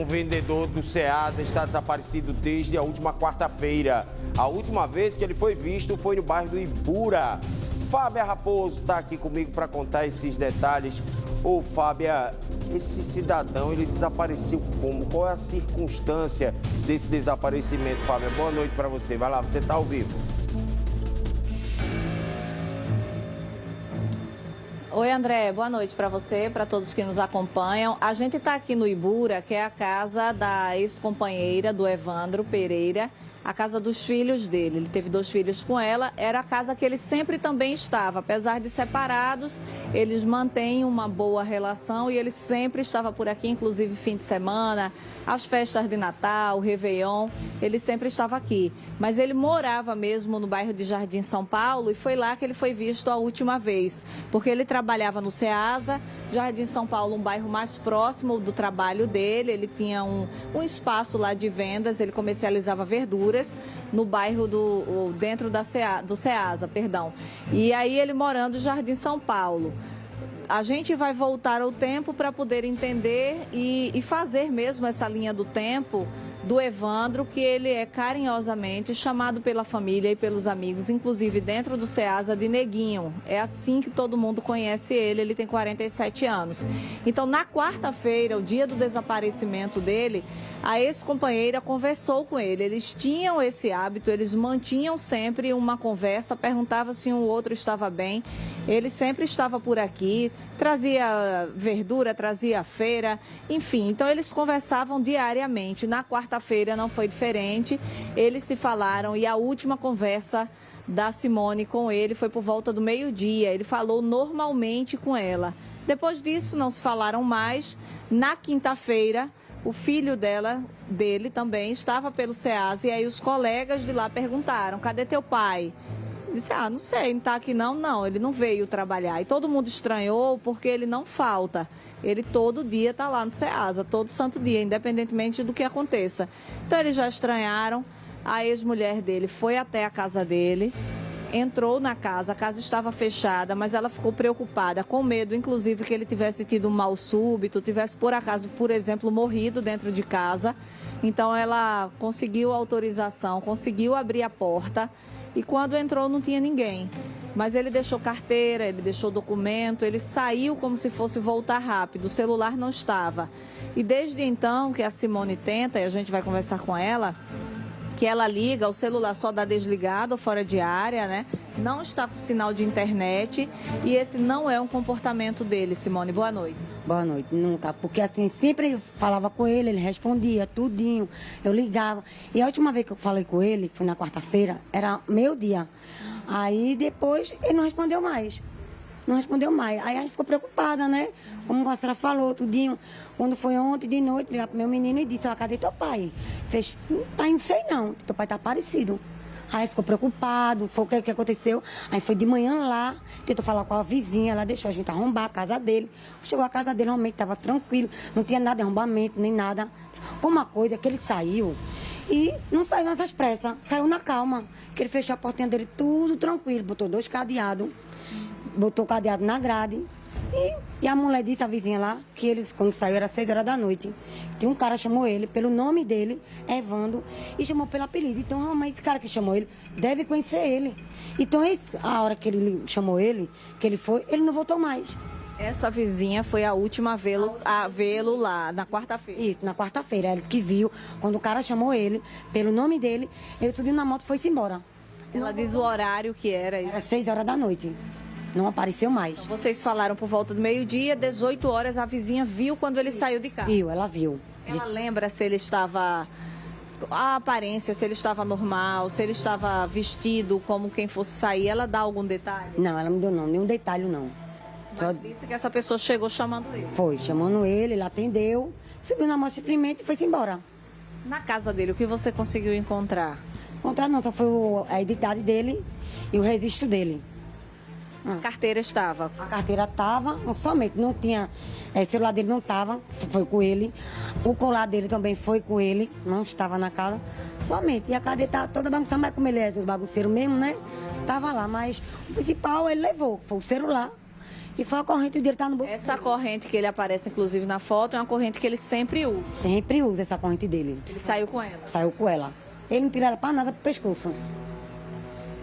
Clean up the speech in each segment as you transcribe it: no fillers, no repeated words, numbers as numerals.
Um vendedor do Ceasa está desaparecido desde a última quarta-feira. A última vez que ele foi visto foi no bairro do Ibura. Fábia Raposo está aqui comigo para contar esses detalhes. Ô, Fábia, esse cidadão, ele desapareceu como? Qual é a circunstância desse desaparecimento, Fábia? Boa noite para você. Vai lá, você está ao vivo. Oi, André. Boa noite para você, para todos que nos acompanham. A gente está aqui no Ibura, que é a casa da ex-companheira do Evandro Pereira, a casa dos filhos dele. Ele teve 2 filhos com ela, era a casa que ele sempre também estava. Apesar de separados, eles mantêm uma boa relação e ele sempre estava por aqui, inclusive fim de semana, as festas de Natal, o Réveillon, ele sempre estava aqui. Mas ele morava mesmo no bairro de Jardim São Paulo e foi lá que ele foi visto a última vez, porque ele trabalhava no Ceasa, Jardim São Paulo, um bairro mais próximo do trabalho dele. Ele tinha um espaço lá de vendas, ele comercializava verduras no bairro dentro do Ceasa, perdão. E aí ele morando em Jardim São Paulo. A gente vai voltar ao tempo para poder entender e fazer mesmo essa linha do tempo do Evandro, que ele é carinhosamente chamado pela família e pelos amigos, inclusive dentro do Ceasa, de Neguinho. É assim que todo mundo conhece ele, ele tem 47 anos. Então, na quarta-feira, o dia do desaparecimento dele, a ex-companheira conversou com ele. Eles tinham esse hábito, eles mantinham sempre uma conversa, perguntava se um outro estava bem. Ele sempre estava por aqui, trazia verdura, trazia feira, enfim. Então, eles conversavam diariamente. Na quarta-feira não foi diferente, eles se falaram e a última conversa da Simone com ele foi por volta do meio-dia. Ele falou normalmente com ela. Depois disso, não se falaram mais. Na quinta-feira, o filho dele também estava pelo Ceasa e aí os colegas de lá perguntaram: cadê teu pai? Disse: não sei, não está aqui não. Não, ele não veio trabalhar. E todo mundo estranhou porque ele não falta. Ele todo dia está lá no Ceasa, todo santo dia, independentemente do que aconteça. Então eles já estranharam. A ex-mulher dele foi até a casa dele, entrou na casa, a casa estava fechada, mas ela ficou preocupada, com medo, inclusive, que ele tivesse tido um mal súbito, tivesse, por acaso, por exemplo, morrido dentro de casa. Então ela conseguiu autorização, conseguiu abrir a porta e quando entrou não tinha ninguém. Mas ele deixou carteira, ele deixou documento, ele saiu como se fosse voltar rápido, o celular não estava. E desde então que a Simone tenta, e a gente vai conversar com ela, que ela liga, o celular só dá desligado, fora de área, né? Não está com sinal de internet e esse não é um comportamento dele. Simone, boa noite. Boa noite, nunca, porque assim, sempre eu falava com ele respondia tudinho, eu ligava. E a última vez que eu falei com ele, foi na quarta-feira, era meio-dia. Aí depois ele não respondeu mais. Não respondeu mais. Aí a gente ficou preocupada, né? Como a senhora falou, tudinho. Quando foi ontem de noite, ligar pro meu menino e disse: cadê teu pai? Fez: não sei não, teu pai tá aparecido. Aí ficou preocupado, foi o que aconteceu. Aí foi de manhã lá, tentou falar com a vizinha, ela deixou a gente arrombar a casa dele. Chegou a casa dele, realmente estava tranquilo, não tinha nada de arrombamento, nem nada. Uma coisa que ele saiu e não saiu nessas pressas, saiu na calma. Que ele fechou a portinha dele tudo tranquilo, botou 2 cadeados, botou o cadeado na grade. E a mulher disse, a vizinha lá, que ele, quando saiu, era 6 horas da noite. Tem um cara que chamou ele pelo nome dele, Evandro, e chamou pelo apelido. Então, realmente, esse cara que chamou ele deve conhecer ele. Então, a hora que ele chamou ele, que ele foi, ele não voltou mais. Essa vizinha foi a última a vê-lo lá, na quarta-feira. Isso, na quarta-feira. Ela que viu, quando o cara chamou ele, pelo nome dele, ele subiu na moto e foi-se embora. Ela diz o horário que era isso. Era 6 horas da noite. Não apareceu mais. Então, vocês falaram por volta do meio-dia, 18 horas, a vizinha viu quando ele saiu de casa. Viu, ela viu. Ela lembra se ele estava... A aparência, se ele estava normal, se ele estava vestido como quem fosse sair, ela dá algum detalhe? Não, ela não deu não, nenhum detalhe não. Mas disse que essa pessoa chegou chamando ele. Foi, chamando ele atendeu, subiu na moto simplesmente e foi-se embora. Na casa dele, o que você conseguiu encontrar? Encontrar não, só foi a identidade dele e o registro dele. A carteira estava? A carteira estava, somente, não tinha, celular dele não estava, foi com ele. O colar dele também foi com ele, não estava na casa, somente. E a cadeia estava toda bagunçada, mas como ele é dos bagunceiros mesmo, né? Estava lá, mas o principal ele levou, foi o celular E foi a corrente dele, tá no bolso. Essa corrente que ele aparece, inclusive, na foto, é uma corrente que ele sempre usa. Sempre usa essa corrente dele. Ele saiu com ela. Saiu com ela. Ele não tira ela pra nada pro pescoço.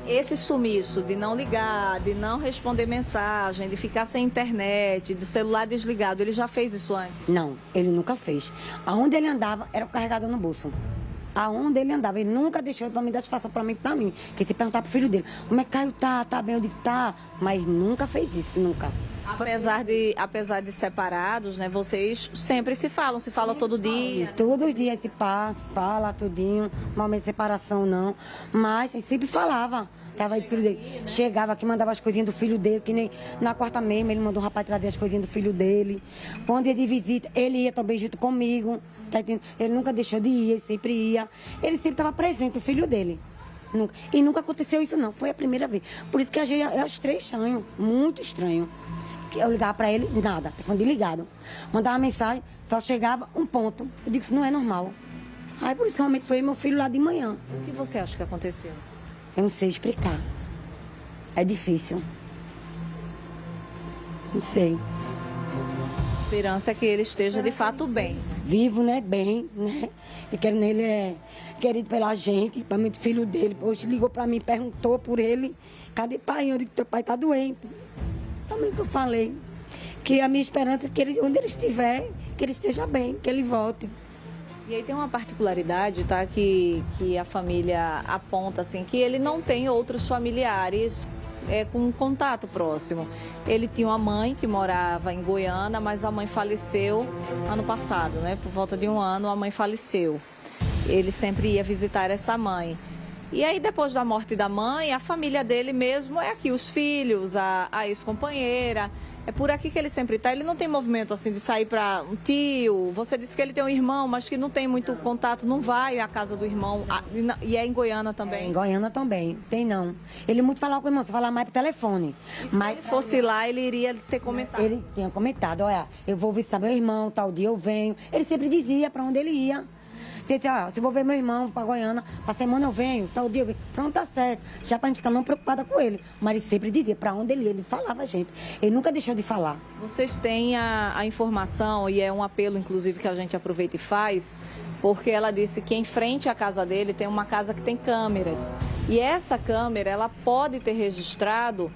Esse sumiço de não ligar, de não responder mensagem, de ficar sem internet, do celular desligado, ele já fez isso antes? Não, ele nunca fez. Aonde ele andava, era o carregador no bolso. Aonde ele andava, ele nunca deixou pra me dar satisfação pra mim. Que se perguntar pro filho dele, como é que Caio tá bem, onde tá? Mas nunca fez isso, nunca. Apesar de separados, né, vocês sempre se falam todo dia. Todos os dias se passa, fala tudinho, momento de separação não. Mas ele sempre falava. Tava aí do filho dele. Chegava aqui, mandava as coisinhas do filho dele, que nem na quarta mesmo, ele mandou um rapaz trazer as coisinhas do filho dele. Quando ia de visita, ele ia também junto comigo. Tá entendendo? Ele nunca deixou de ir, ele sempre ia. Ele sempre estava presente, o filho dele. Nunca. E nunca aconteceu isso não, foi a primeira vez. Por isso que eu achei estranho, muito estranho. Eu ligava pra ele, nada, telefone desligado. Mandava mensagem, só chegava um ponto. Eu digo, isso não é normal. Aí por isso que realmente foi meu filho lá de manhã. O que você acha que aconteceu? Eu não sei explicar. É difícil. Não sei. A esperança é que ele esteja de fato bem. Vivo, né? Bem, né? E querendo ele é querido pela gente, principalmente filho dele. Hoje ligou pra mim, perguntou por ele. Cadê pai? Eu digo, teu pai tá doente. Também que eu falei. Que a minha esperança é que ele, onde ele estiver, que ele esteja bem, que ele volte. E aí tem uma particularidade, tá? Que a família aponta, assim, que ele não tem outros familiares com contato próximo. Ele tinha uma mãe que morava em Goiânia, mas a mãe faleceu ano passado, né? Por volta de um ano, a mãe faleceu. Ele sempre ia visitar essa mãe. E aí, depois da morte da mãe, a família dele mesmo é aqui, os filhos, a ex-companheira. É por aqui que ele sempre está. Ele não tem movimento assim de sair para um tio. Você disse que ele tem um irmão, mas que não tem muito contato, não vai à casa do irmão. E é em Goiânia também? É, em Goiânia também, tem não. Ele muito falava com o irmão, só falava mais por telefone. Mas se ele fosse lá, ele iria ter comentado? Ele tinha comentado, olha, eu vou visitar meu irmão, tal dia eu venho. Ele sempre dizia para onde ele ia. Se eu vou ver meu irmão para Goiânia, para semana eu venho, tal dia eu venho. Pronto, tá certo. Já para gente ficar não preocupada com ele. Mas ele sempre dizia para onde ele ia, ele falava, gente. Ele nunca deixou de falar. Vocês têm a informação, e é um apelo, inclusive, que a gente aproveita e faz, porque ela disse que em frente à casa dele tem uma casa que tem câmeras. E essa câmera, ela pode ter registrado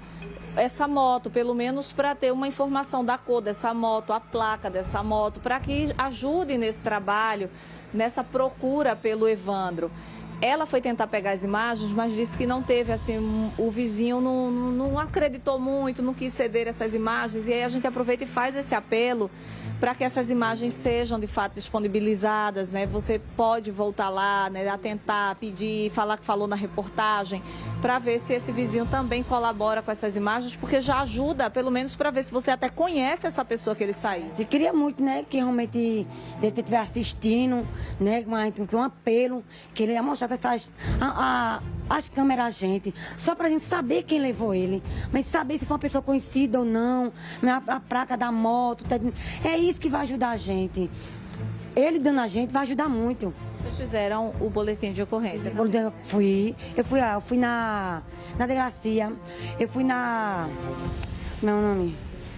essa moto, pelo menos para ter uma informação da cor dessa moto, a placa dessa moto, para que ajude nesse trabalho, nessa procura pelo Evandro. Ela foi tentar pegar as imagens, mas disse que não teve, assim, o vizinho não acreditou muito, não quis ceder essas imagens. E aí a gente aproveita e faz esse apelo para que essas imagens sejam, de fato, disponibilizadas, né? Você pode voltar lá, né, atentar, pedir, falar que falou na reportagem, para ver se esse vizinho também colabora com essas imagens, porque já ajuda, pelo menos, para ver se você até conhece essa pessoa que ele saiu. Eu queria muito, né, que realmente ele estiver assistindo, né, com um apelo, que ele ia mostrar as câmeras a gente, só pra gente saber quem levou ele, mas saber se foi uma pessoa conhecida ou não, a placa da moto, tá, é isso que vai ajudar a gente. Ele dando a gente vai ajudar muito. Vocês fizeram o boletim de ocorrência, né? Eu fui na delegacia, eu fui na... Meu nome?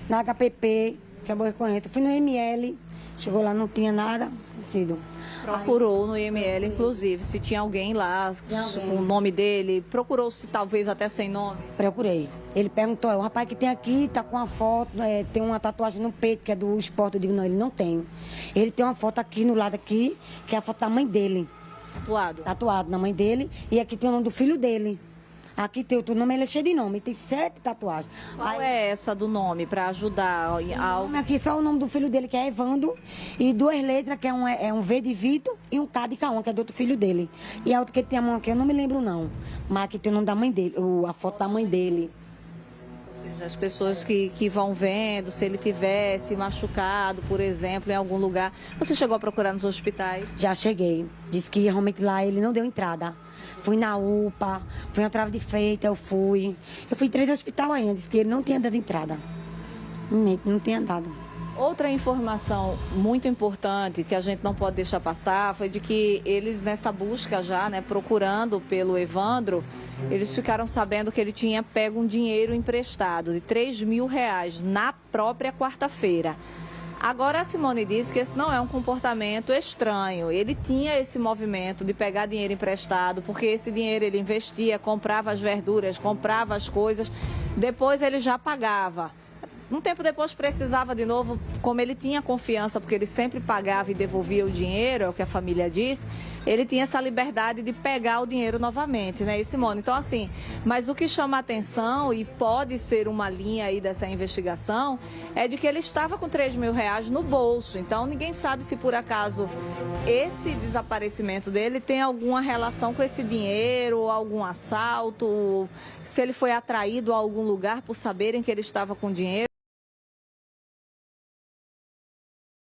Na HPP, que é boa recorrência. Fui no ML, chegou lá, não tinha nada, sido. Procurou no IML, inclusive, se tinha alguém lá com o nome dele. Procurou se talvez até sem nome? Procurei. Ele perguntou, o rapaz que tem aqui tá com uma foto, tem uma tatuagem no peito, que é do esporte. Eu digo, não, ele não tem. Ele tem uma foto aqui no lado aqui, que é a foto da mãe dele. Tatuado? Tatuado na mãe dele. E aqui tem o nome do filho dele. Aqui tem outro nome, ele é cheio de nome, ele tem 7 tatuagens. Qual é essa do nome, para ajudar? Aqui só o nome do filho dele, que é Evandro, e 2 letras, que é um V de Vitor e um K de Cauã, que é do outro filho dele. E a outra que ele tem a mão aqui, eu não me lembro não, mas aqui tem o nome da mãe dele, a foto da mãe dele. Ou seja, as pessoas que vão vendo, se ele tivesse machucado, por exemplo, em algum lugar. Você chegou a procurar nos hospitais? Já cheguei, disse que realmente lá ele não deu entrada. Fui na UPA, fui na Trava de Freitas, eu fui em 3 hospitais ainda, disse que ele não tinha dado entrada. Não tinha dado. Outra informação muito importante que a gente não pode deixar passar foi de que eles, nessa busca já, né, procurando pelo Evandro, eles ficaram sabendo que ele tinha pego um dinheiro emprestado de R$3.000 na própria quarta-feira. Agora, a Simone disse que esse não é um comportamento estranho. Ele tinha esse movimento de pegar dinheiro emprestado, porque esse dinheiro ele investia, comprava as verduras, comprava as coisas, depois ele já pagava. Um tempo depois precisava de novo, como ele tinha confiança, porque ele sempre pagava e devolvia o dinheiro, é o que a família diz, ele tinha essa liberdade de pegar o dinheiro novamente, né, Simone? Então, assim, mas o que chama a atenção, e pode ser uma linha aí dessa investigação, é de que ele estava com R$3.000 no bolso. Então, ninguém sabe se por acaso esse desaparecimento dele tem alguma relação com esse dinheiro, algum assalto, se ele foi atraído a algum lugar por saberem que ele estava com dinheiro.